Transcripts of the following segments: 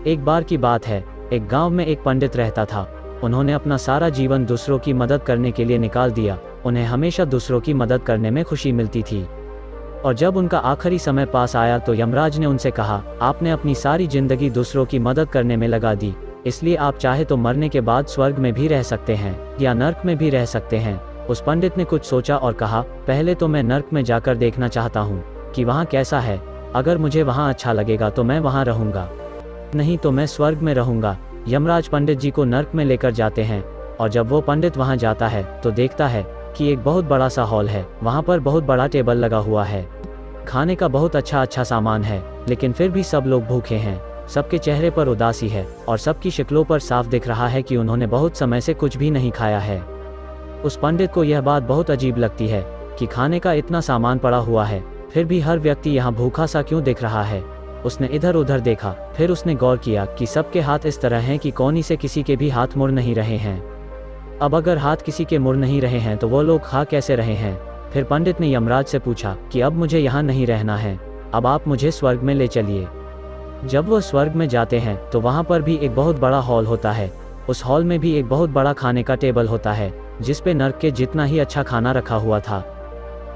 एक बार की बात है, एक गांव में एक पंडित रहता था। उन्होंने अपना सारा जीवन दूसरों की मदद करने के लिए निकाल दिया। उन्हें हमेशा दूसरों की मदद करने में खुशी मिलती थी। और जब उनका आखिरी समय पास आया तो यमराज ने उनसे कहा, आपने अपनी सारी जिंदगी दूसरों की मदद करने में लगा दी, इसलिए आप चाहे तो मरने के बाद स्वर्ग में भी रह सकते हैं या नर्क में भी रह सकते हैं। उस पंडित ने कुछ सोचा और कहा, पहले तो मैं नर्क में जाकर देखना चाहता हूँ कि वहाँ कैसा है। अगर मुझे वहाँ अच्छा लगेगा तो मैं वहाँ रहूँगा, नहीं तो मैं स्वर्ग में रहूँगा। यमराज पंडित जी को नर्क में लेकर जाते हैं और जब वो पंडित वहाँ जाता है तो देखता है कि एक बहुत बड़ा सा हॉल है। वहाँ पर बहुत बड़ा टेबल लगा हुआ है, खाने का बहुत अच्छा सामान है, लेकिन फिर भी सब लोग भूखे हैं। सबके चेहरे पर उदासी है और सबकी शक्लों पर साफ दिख रहा है कि उन्होंने बहुत समय से कुछ भी नहीं खाया है। उस पंडित को यह बात बहुत अजीब लगती है कि खाने का इतना सामान पड़ा हुआ है, फिर भी हर व्यक्ति यहाँ भूखा सा क्यों दिख रहा है। उसने इधर उधर देखा, फिर उसने गौर किया कि सबके हाथ इस तरह हैं कि कोनी से किसी के भी हाथ मुड़ नहीं रहे हैं। अब अगर हाथ किसी के मुड़ नहीं रहे हैं तो वो लोग खा कैसे रहे हैं। फिर पंडित ने यमराज से पूछा कि अब मुझे यहाँ नहीं रहना है, अब आप मुझे स्वर्ग में ले चलिए। जब वह स्वर्ग में जाते हैं तो वहाँ पर भी एक बहुत बड़ा हॉल होता है। उस हॉल में भी एक बहुत बड़ा खाने का टेबल होता है जिस पे नर्क के जितना ही अच्छा खाना रखा हुआ था।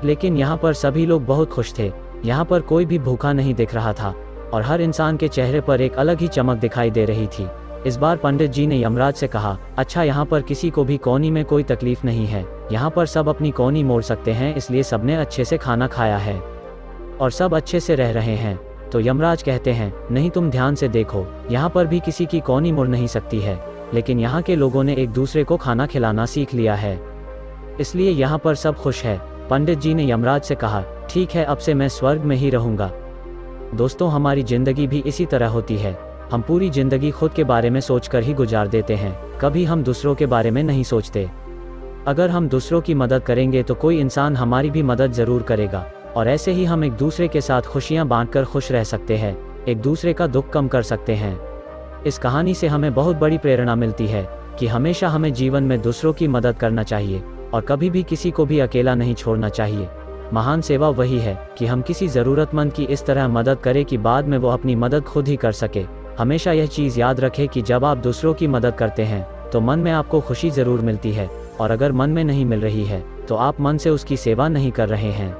लेकिन यहाँ पर सभी लोग बहुत खुश थे। यहाँ पर कोई भी भूखा नहीं दिख रहा था और हर इंसान के चेहरे पर एक अलग ही चमक दिखाई दे रही थी। इस बार पंडित जी ने यमराज से कहा, अच्छा यहाँ पर किसी को भी कोनी में कोई तकलीफ नहीं है, यहाँ पर सब अपनी कोनी मोड़ सकते हैं, इसलिए सबने अच्छे से खाना खाया है और सब अच्छे से रह रहे हैं। तो यमराज कहते हैं, नहीं तुम ध्यान से देखो, यहाँ पर भी किसी की कोनी मुड़ नहीं सकती है, लेकिन यहाँ के लोगों ने एक दूसरे को खाना खिलाना सीख लिया है, इसलिए यहाँ पर सब खुश है। पंडित जी ने यमराज से कहा, ठीक है, अब से मैं स्वर्ग में ही रहूँगा। दोस्तों, हमारी जिंदगी भी इसी तरह होती है। हम पूरी जिंदगी खुद के बारे में सोचकर ही गुजार देते हैं, कभी हम दूसरों के बारे में नहीं सोचते। अगर हम दूसरों की मदद करेंगे तो कोई इंसान हमारी भी मदद ज़रूर करेगा और ऐसे ही हम एक दूसरे के साथ खुशियाँ बांटकर खुश रह सकते हैं, एक दूसरे का दुख कम कर सकते हैं। इस कहानी से हमें बहुत बड़ी प्रेरणा मिलती है कि हमेशा हमें जीवन में दूसरों की मदद करना चाहिए और कभी भी किसी को भी अकेला नहीं छोड़ना चाहिए। महान सेवा वही है कि हम किसी ज़रूरतमंद की इस तरह मदद करें कि बाद में वो अपनी मदद खुद ही कर सके। हमेशा यह चीज़ याद रखें कि जब आप दूसरों की मदद करते हैं तो मन में आपको खुशी ज़रूर मिलती है, और अगर मन में नहीं मिल रही है तो आप मन से उसकी सेवा नहीं कर रहे हैं।